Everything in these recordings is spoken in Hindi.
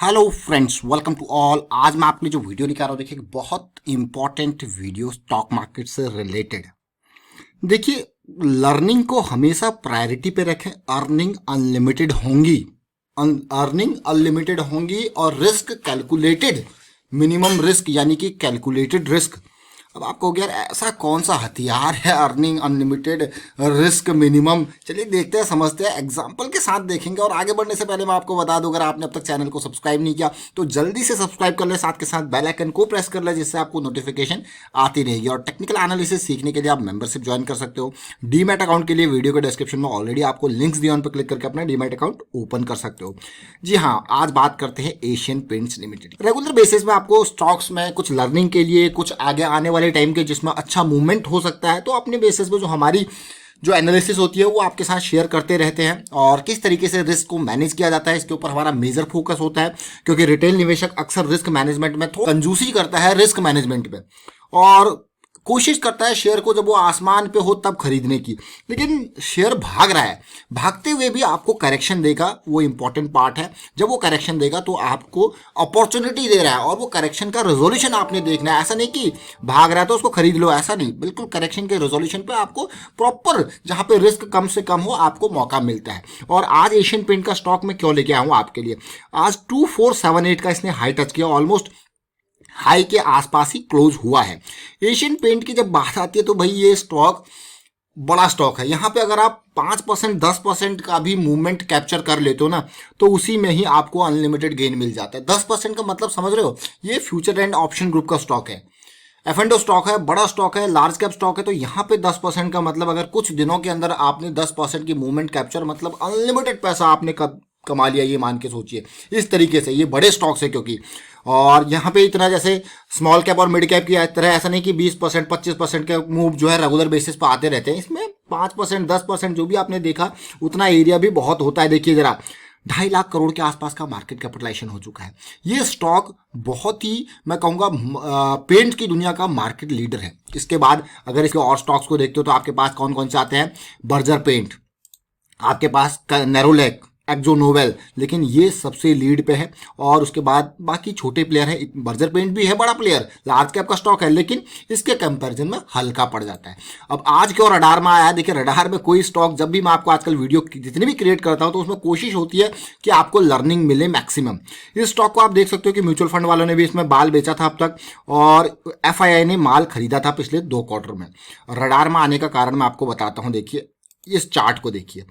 Hello friends, welcome to all. आज मैं आपके लिए जो वीडियो लेकर आ रहा हूँ, देखिए बहुत इंपॉर्टेंट वीडियो स्टॉक मार्केट से रिलेटेड। देखिए, लर्निंग को हमेशा प्रायोरिटी पे रखें। अर्निंग अनलिमिटेड होंगी, अर्निंग अनलिमिटेड होंगी और रिस्क कैलकुलेटेड, मिनिमम रिस्क यानी कि कैलकुलेटेड रिस्क। अब आप कहोगे यार ऐसा कौन सा हथियार है अर्निंग अनलिमिटेड रिस्क मिनिमम। चलिए देखते हैं, समझते हैं, एग्जांपल के साथ देखेंगे। और आगे बढ़ने से पहले मैं आपको बता दूं, अगर आपने अब तक चैनल को सब्सक्राइब नहीं किया तो जल्दी से सब्सक्राइब कर ले, साथ के साथ बेल आइकन को प्रेस कर ले, जिससे आपको नोटिफिकेशन आती रहेगी। और टेक्निकल एनालिसिस सीखने के लिए आप मेंबरशिप ज्वाइन कर सकते हो। डीमैट अकाउंट के लिए वीडियो के डिस्क्रिप्शन में ऑलरेडी आपको लिंक्स दिए, उन पर क्लिक करके अपना डीमैट अकाउंट ओपन कर सकते हो। जी हाँ, आज बात करते हैं Asian paints limited. Regular basis में आपको स्टॉक्स में कुछ लर्निंग के लिए, कुछ आगे आने वाले टाइम के जिसमें अच्छा मूवमेंट हो सकता है, तो अपने बेसिस पे जो हमारी जो एनालिसिस होती है वो आपके साथ शेयर करते रहते हैं। और किस तरीके से रिस्क को मैनेज किया जाता है, इसके ऊपर हमारा मेजर फोकस होता है, क्योंकि रिटेल निवेशक अक्सर रिस्क मैनेजमेंट में थोड़ा कंजूसी करता है, रिस्क मैनेजमेंट में, और कोशिश करता है शेयर को जब वो आसमान पे हो तब खरीदने की। लेकिन शेयर भाग रहा है, भागते हुए भी आपको करेक्शन देगा, वो इंपॉर्टेंट पार्ट है। जब वो करेक्शन देगा तो आपको अपॉर्चुनिटी दे रहा है, और वो करेक्शन का रेजोल्यूशन आपने देखना है। ऐसा नहीं कि भाग रहा है तो उसको खरीद लो, ऐसा नहीं। बिल्कुल करेक्शन के रेजोल्यूशन पे आपको प्रॉपर, जहां पे रिस्क कम से कम हो, आपको मौका मिलता है। और आज एशियन पेंट का स्टॉक में क्यों लेके आया हूं आपके लिए। आज 2478 का इसने हाई टच किया, ऑलमोस्ट हाई के आसपास ही क्लोज हुआ है। एशियन पेंट की जब बात आती है तो भाई ये स्टॉक बड़ा स्टॉक है। यहाँ पे अगर आप 5% 10% का भी मूवमेंट कैप्चर कर लेते हो ना, तो उसी में ही आपको अनलिमिटेड गेन मिल जाता है। 10% का मतलब समझ रहे हो, ये फ्यूचर एंड ऑप्शन ग्रुप का स्टॉक है, एफ&ओ स्टॉक है, बड़ा स्टॉक है, लार्ज कैप स्टॉक है। तो यहाँ पे 10% का मतलब अगर कुछ दिनों के अंदर आपने 10% की मूवमेंट कैप्चर, मतलब अनलिमिटेड पैसा आपने कमा लिया, ये मान के सोचिए। इस तरीके से ये बड़े स्टॉक्स है, क्योंकि और यहाँ पे इतना जैसे स्मॉल कैप और मिड कैप की तरह ऐसा नहीं कि 20% 25% के मूव जो है रेगुलर बेसिस पर आते रहते हैं। इसमें 5% 10% जो भी आपने देखा, उतना एरिया भी बहुत होता है। देखिए जरा, 2.5 लाख करोड़ के आसपास का मार्केट कैपिटलाइजेशन हो चुका है। ये स्टॉक बहुत ही, मैं कहूँगा, पेंट की दुनिया का मार्केट लीडर है। इसके बाद अगर इसके और स्टॉक्स को देखते हो तो आपके पास कौन कौन से आते हैं। बर्जर पेंट, आपके पास नेरोलैक, एक्जो नोवेल, लेकिन ये सबसे लीड पे है। और उसके बाद बाकी छोटे प्लेयर हैं। बर्जर पेंट भी है बड़ा प्लेयर, लार्ज कैप का स्टॉक है, लेकिन इसके कंपैरिजन में हल्का पड़ जाता है। अब आज क्यों रडार में आया, देखिए रडार में कोई स्टॉक, जब भी मैं आपको आजकल वीडियो जितनी भी क्रिएट करता हूं तो उसमें कोशिश होती है कि आपको लर्निंग मिले मैक्सिमम। इस स्टॉक को आप देख सकते हो कि म्यूचुअल फंड वालों ने भी इसमें माल बेचा था अब तक, और FII ने माल खरीदा था पिछले 2 क्वार्टर में। रडार में आने का कारण मैं आपको बताता हूं। देखिए इस चार्ट को देखिए,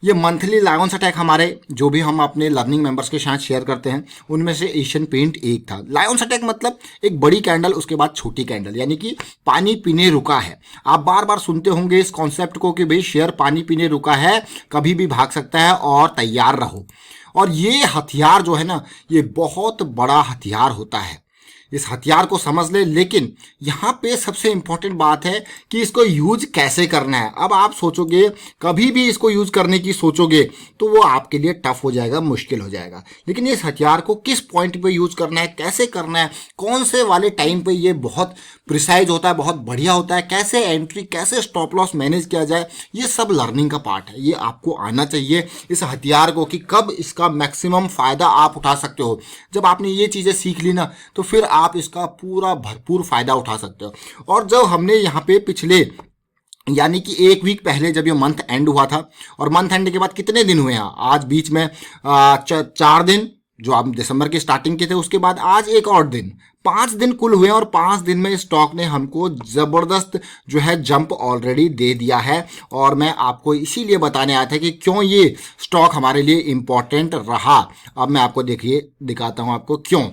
ये मंथली लायंस अटैक हमारे जो भी हम अपने लर्निंग मेंबर्स के साथ शेयर करते हैं, उनमें से एशियन पेंट एक था। लायंस अटैक मतलब एक बड़ी कैंडल, उसके बाद छोटी कैंडल, यानी कि पानी पीने रुका है। आप बार बार सुनते होंगे इस कॉन्सेप्ट को कि भाई शेयर पानी पीने रुका है, कभी भी भाग सकता है और तैयार रहो। और ये हथियार जो है ना, ये बहुत बड़ा हथियार होता है, इस हथियार को समझ ले। लेकिन यहाँ पे सबसे इंपॉर्टेंट बात है कि इसको यूज कैसे करना है। अब आप सोचोगे, कभी भी इसको यूज करने की सोचोगे तो वो आपके लिए टफ हो जाएगा, मुश्किल हो जाएगा। लेकिन इस हथियार को किस पॉइंट पे यूज करना है, कैसे करना है, कौन से वाले टाइम पे ये बहुत प्रिसाइज होता है, बहुत बढ़िया होता है, कैसे एंट्री, कैसे स्टॉप लॉस मैनेज किया जाए, ये सब लर्निंग का पार्ट है। ये आपको आना चाहिए इस हथियार को, कि कब इसका मैक्सिमम फायदा आप उठा सकते हो। जब आपने ये चीजें सीख ली ना, तो फिर आप इसका पूरा भरपूर फायदा उठा सकते हो। और जब हमने यहाँ पे पिछले, यानी कि 1 वीक पहले जब ये मंथ एंड हुआ था, और मंथ एंड के बाद कितने दिन हुए हैं, आज बीच में 4 दिन जो आप दिसंबर की स्टार्टिंग के थे, उसके बाद आज एक और दिन, 5 दिन कुल हुए। और 5 दिन में स्टॉक ने हमको जबरदस्त जो है जंप ऑलरेडी दे दिया है। और मैं आपको इसीलिए बताने आया था कि क्यों ये स्टॉक हमारे लिए इंपॉर्टेंट रहा। अब मैं आपको देखिए दिखाता हूं आपको क्यों।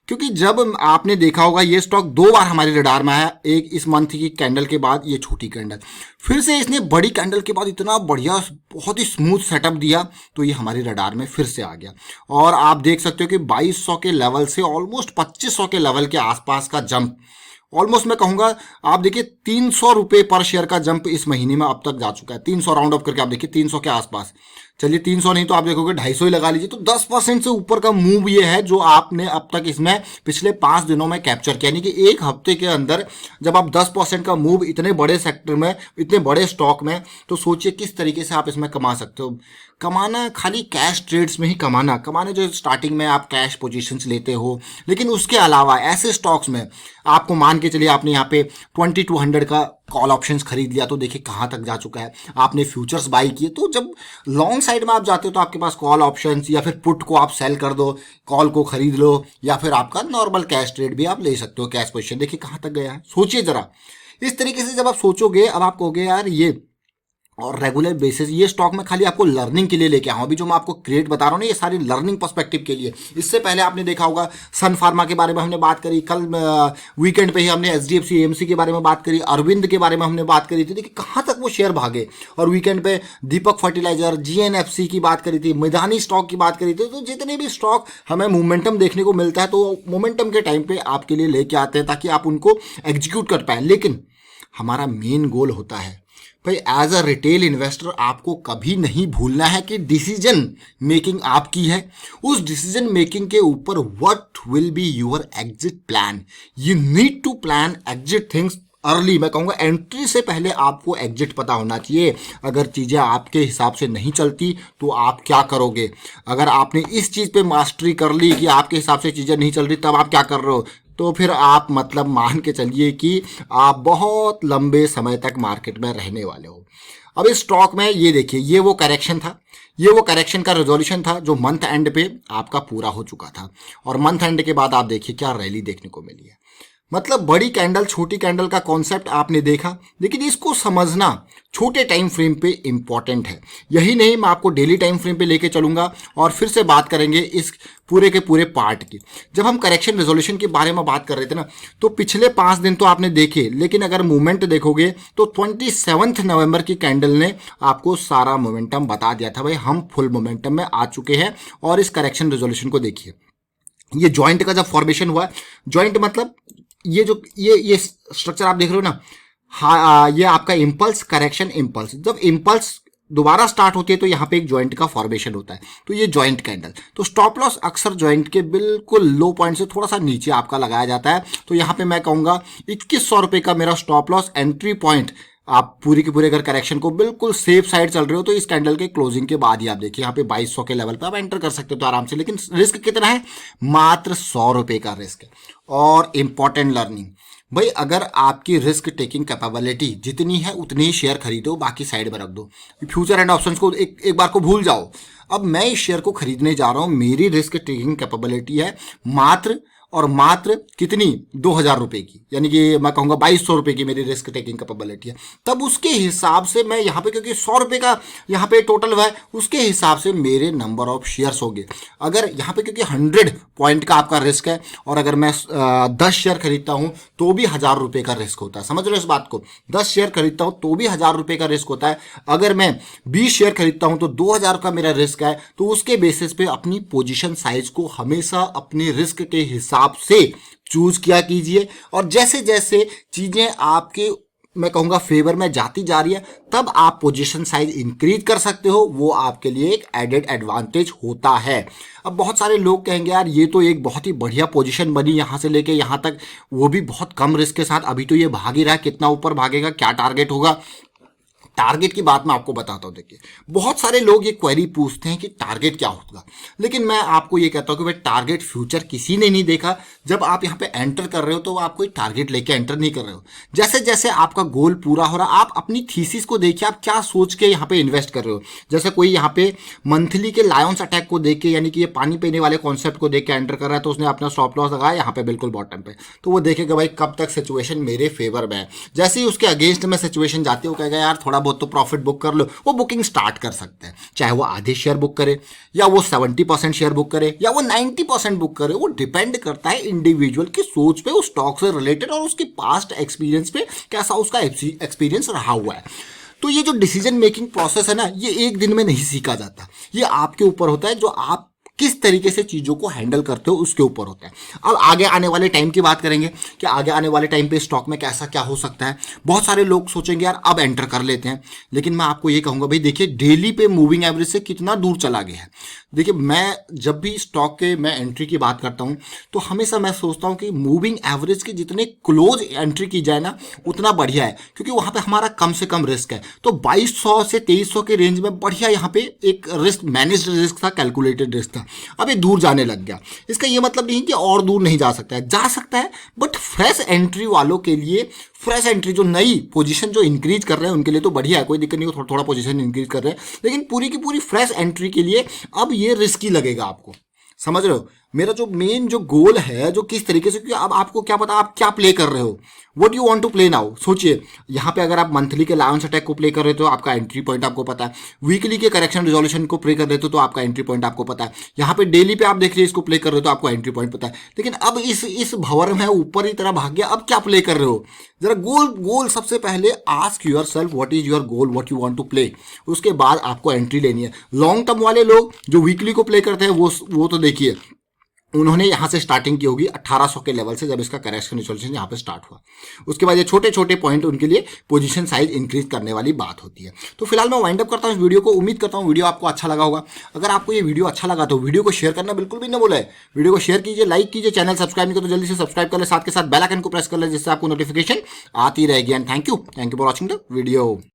क्योंकि जब आपने देखा होगा, ये स्टॉक 2 बार हमारे रडार में आया, एक इस मंथ की कैंडल के बाद, ये छोटी कैंडल, फिर से इसने बड़ी कैंडल के बाद इतना बढ़िया, बहुत ही स्मूथ सेटअप दिया, तो ये हमारे रडार में फिर से आ गया। और आप देख सकते हो कि 2200 के लेवल से ऑलमोस्ट 2500 के लेवल के आसपास का जंप, ऑलमोस्ट मैं कहूंगा, आप देखिए 300 रुपए पर शेयर का जंप इस महीने में अब तक जा चुका है। 300 राउंड ऑफ करके आप देखिए 300 के आसपास, चलिए 300 नहीं तो आप देखोगे 250 ही लगा लीजिए, तो 10% से ऊपर का मूव ये है जो आपने अब तक इसमें पिछले 5 दिनों में कैप्चर किया। यानी कि एक हफ्ते के अंदर जब आप 10% का मूव इतने बड़े सेक्टर में, इतने बड़े स्टॉक में, तो सोचिए किस तरीके से आप इसमें कमा सकते हो। कमाना खाली कैश ट्रेड्स में ही कमाने जो स्टार्टिंग में आप कैश पोजीशंस लेते हो, लेकिन उसके अलावा ऐसे स्टॉक्स में आपको मान के चलिए आपने यहाँ पे 2200 का कॉल ऑप्शंस खरीद लिया तो देखिए कहाँ तक जा चुका है। आपने फ्यूचर्स बाई किए, तो जब लॉन्ग साइड में आप जाते हो तो आपके पास कॉल ऑप्शंस या फिर पुट को आप सेल कर दो, कॉल को खरीद लो, या फिर आपका नॉर्मल कैश ट्रेड भी आप ले सकते हो। कैश पोजीशन देखिए कहाँ तक गया है, सोचिए जरा। इस तरीके से जब आप सोचोगे, अब आप कहोगे यार ये और रेगुलर बेसिस ये स्टॉक में खाली आपको लर्निंग के लिए लेके आऊँ। अभी जो मैं आपको क्रिएट बता रहा हूँ ना, ये सारी लर्निंग पर्सपेक्टिव के लिए। इससे पहले आपने देखा होगा सन फार्मा के बारे में हमने बात करी, कल वीकेंड पे ही हमने एचडीएफसी एएमसी के बारे में बात करी, अरविंद के बारे में हमने बात करी थी। देखिए कहाँ तक वो शेयर भागे। और वीकेंड पे दीपक फर्टिलाइजर, जीएनएफसी की बात करी थी, मैदानी स्टॉक की बात करी थी। तो जितने भी स्टॉक हमें मोमेंटम देखने को मिलता है, तो मोमेंटम के टाइम पे आपके लिए लेके आते हैं ताकि आप उनको एग्जीक्यूट कर पाए। लेकिन हमारा मेन गोल होता है भाई, एज अ रिटेल इन्वेस्टर आपको कभी नहीं भूलना है कि डिसीजन मेकिंग आपकी है। उस डिसीजन मेकिंग के ऊपर what will be your exit plan. You need to plan exit things early. मैं कहूँगा एंट्री से पहले आपको एग्जिट पता होना चाहिए। अगर चीज़ें आपके हिसाब से नहीं चलती तो आप क्या करोगे। अगर आपने इस चीज़ पे मास्टरी कर ली कि आपके हिसाब से चीज़ें नहीं चल रही, तब आप क्या कर रहे हो, तो फिर आप मतलब मान के चलिए कि आप बहुत लंबे समय तक मार्केट में रहने वाले हो। अब इस स्टॉक में ये देखिए, ये वो करेक्शन था, ये वो करेक्शन का रेजोल्यूशन था जो मंथ एंड पे आपका पूरा हो चुका था। और मंथ एंड के बाद आप देखिए क्या रैली देखने को मिली है। मतलब बड़ी कैंडल छोटी कैंडल का कॉन्सेप्ट आपने देखा, लेकिन इसको समझना छोटे टाइम फ्रेम पे इंपॉर्टेंट है। यही नहीं, मैं आपको डेली टाइम फ्रेम पे लेके चलूंगा और फिर से बात करेंगे इस पूरे के पूरे पार्ट की। जब हम करेक्शन रेजोल्यूशन के बारे में बात कर रहे थे ना, तो पिछले 5 दिन तो आपने देखे, लेकिन अगर मूवमेंट देखोगे तो 27 नवंबर की कैंडल ने आपको सारा मोमेंटम बता दिया था। भाई हम फुल मोमेंटम में आ चुके हैं। और इस करेक्शन रेजोल्यूशन को देखिए, ये ज्वाइंट का जब फॉर्मेशन हुआ, ज्वाइंट मतलब ये जो ये स्ट्रक्चर आप देख रहे हो ना, हाँ, ये आपका इम्पल्स करेक्शन इम्पल्स। जब इम्पल्स दोबारा स्टार्ट होती है तो यहाँ पे एक ज्वाइंट का फॉर्मेशन होता है, तो ये ज्वाइंट कैंडल। तो स्टॉप लॉस अक्सर ज्वाइंट के बिल्कुल लो पॉइंट से थोड़ा सा नीचे आपका लगाया जाता है। तो यहाँ पे मैं कहूँगा 2100 रुपये का मेरा स्टॉप लॉस एंट्री पॉइंट। आप पूरी के पूरे अगर करेक्शन को बिल्कुल सेफ साइड चल रहे हो तो इस कैंडल के क्लोजिंग के बाद ही आप देखिए यहाँ पे 2200 के लेवल पे आप एंटर कर सकते हो तो आराम से। लेकिन रिस्क कितना है, मात्र 100 रुपये का रिस्क है। और इंपॉर्टेंट लर्निंग, भाई अगर आपकी रिस्क टेकिंग कैपेबिलिटी जितनी है उतनी ही शेयर खरीदो, बाकी साइड में रख दो। फ्यूचर एंड ऑप्शंस को एक बार को भूल जाओ। अब मैं इस शेयर को खरीदने जा रहा हूं, मेरी रिस्क टेकिंग कैपेबिलिटी है मात्र और मात्र कितनी, 2000 रुपये की, यानी कि मैं कहूँगा 2200 रुपये की मेरी रिस्क टेकिंग कैपेबिलिटी है। तब उसके हिसाब से मैं यहाँ पे, क्योंकि 100 रुपये का यहाँ पे टोटल हुआ है, उसके हिसाब से मेरे नंबर ऑफ शेयर्स होंगे। अगर यहाँ पे क्योंकि 100 पॉइंट का आपका रिस्क है, और अगर मैं 10 शेयर खरीदता हूँ तो भी 1000 रुपये का रिस्क होता है। समझ रहे हो इस बात को, 10 शेयर खरीदता हूँ तो भी 1000 रुपये का रिस्क होता है। अगर मैं 20 शेयर खरीदता हूँ तो 2000 का मेरा रिस्क है। तो उसके बेसिस पे अपनी पोजीशन साइज को हमेशा अपने रिस्क के हिसाब से चूज किया कीजिए। और जैसे जैसे चीजें आपके, मैं कहूंगा, फेवर में जाती जा रही है, तब आप पोजीशन साइज इंक्रीज कर सकते हो। वो आपके लिए एक एडेड एडवांटेज होता है। अब बहुत सारे लोग कहेंगे यार ये तो एक बहुत ही बढ़िया पोजीशन बनी यहाँ से लेके यहाँ तक, वो भी बहुत कम रिस्क के साथ। अभी तो ये भाग ही रहा है, कितना ऊपर भागेगा, क्या टारगेट होगा। टारगेट की बात मैं आपको बताता हूं। देखिए बहुत सारे लोग ये क्वेरी पूछते हैं कि टारगेट क्या होगा, लेकिन मैं आपको ये कहता हूं कि भाई टारगेट फ्यूचर किसी ने नहीं देखा। जब आप यहाँ पे एंटर कर रहे हो तो आप कोई टारगेट लेके एंटर नहीं कर रहे हो। जैसे जैसे आपका गोल पूरा हो रहा, आप अपनी थीसिस को देखिए, आप क्या सोच के यहाँ पे इन्वेस्ट कर रहे हो। जैसे कोई यहाँ पे मंथली के लायंस अटैक को देख के, यानी कि ये पानी पीने वाले कॉन्सेप्ट को देख के एंटर कर रहा है, तो उसने अपना स्टॉप लॉस लगाया यहाँ पे बिल्कुल बॉटम पे, तो वो देखेगा भाई कब तक सिचुएशन मेरे फेवर में है। जैसे ही उसके अगेंस्ट में सिचुएशन जाती है, वो कहेगा यार थोड़ा बहुत तो प्रॉफिट बुक कर लो। वो बुकिंग स्टार्ट कर सकते हैं, चाहे वो आधे शेयर बुक करे, या वो 70% शेयर बुक करे, या वो 90% बुक करे। वो डिपेंड करता है इंडिविजुअल की सोच पे, उस स्टॉक से रिलेटेड और उसकी पास्ट एक्सपीरियंस पे, कैसा उसका एक्सपीरियंस रहा हुआ है। तो ये जो डिसीजन मेकिंग प्रोसेस है ना, ये एक दिन में नहीं सीखा जाता। ये आपके ऊपर होता है, जो आप किस तरीके से चीज़ों को हैंडल करते हो उसके ऊपर होता है। अब आगे आने वाले टाइम की बात करेंगे कि आगे आने वाले टाइम पे स्टॉक में कैसा क्या हो सकता है। बहुत सारे लोग सोचेंगे यार अब एंटर कर लेते हैं, लेकिन मैं आपको ये कहूँगा भाई देखिए डेली पे मूविंग एवरेज से कितना दूर चला गया है। देखिए मैं जब भी स्टॉक के मैं एंट्री की बात करता हूँ तो हमेशा मैं सोचता हूँ कि मूविंग एवरेज के जितने क्लोज एंट्री की जाए ना उतना बढ़िया है, क्योंकि वहाँ पे हमारा कम से कम रिस्क है। तो 2200 से 2300 के रेंज में बढ़िया यहाँ पे एक रिस्क मैनेज्ड रिस्क था, कैलकुलेटेड रिस्क था। अब ये दूर जाने लग गया। इसका ये मतलब नहीं कि और दूर नहीं जा सकता है, जा सकता है, बट फ्रेश एंट्री वालों के लिए, फ्रेश एंट्री जो नई पोजीशन जो इंक्रीज कर रहे हैं उनके लिए तो बढ़िया है, कोई दिक्कत नहीं, थोड़ा थोड़ा पोजीशन इंक्रीज कर रहे हैं, लेकिन पूरी की पूरी फ्रेश एंट्री के लिए अब ये रिस्की लगेगा आपको। समझ रहे हो मेरा जो मेन जो गोल है, जो किस तरीके से, क्योंकि अब आपको क्या पता आप क्या प्ले कर रहे हो, what you want to play now. सोचिए यहाँ पे अगर आप मंथली के लायंस अटैक को प्ले कर रहे हो तो आपका एंट्री पॉइंट आपको पता है, वीकली के करेक्शन रिजोल्यूशन को प्ले कर रहे हो तो आपका एंट्री पॉइंट आपको पता है, यहाँ पे डेली पे आप देख रहे हो इसको प्ले कर रहे हो तो आपको एंट्री पॉइंट पता है। लेकिन अब इस भंवर में ऊपर ही तरह भाग गया, अब क्या प्ले कर रहे हो। जरा गोल सबसे पहले ask yourself what is your goal, what you want to play, उसके बाद आपको एंट्री लेनी है। लॉन्ग टर्म वाले लोग जो वीकली को प्ले करते हैं वो तो देखिए उन्होंने यहाँ से स्टार्टिंग की होगी 1800 के लेवल से, जब इसका करेक्शन रिजोल्यूशन यहाँ पे स्टार्ट हुआ। उसके बाद ये छोटे छोटे पॉइंट उनके लिए पोजीशन साइज इंक्रीज करने वाली बात होती है। तो फिलहाल मैं वाइंड अप करता हूँ इस वीडियो को। उम्मीद करता हूँ वीडियो आपको अच्छा लगा होगा। अगर आपको ये वीडियो अच्छा लगा तो वीडियो को शेयर करना बिल्कुल भी ना भूले। वीडियो को शेयर कीजिए, लाइक कीजिए, चैनल सब्सक्राइब नहीं कर तो जल्दी से सब्सक्राइब कर ले, साथ के साथ बेल आइकन को प्रेस कर ले जिससे आपको नोटिफिकेशन आती रहेगी। And thank you for watching the video.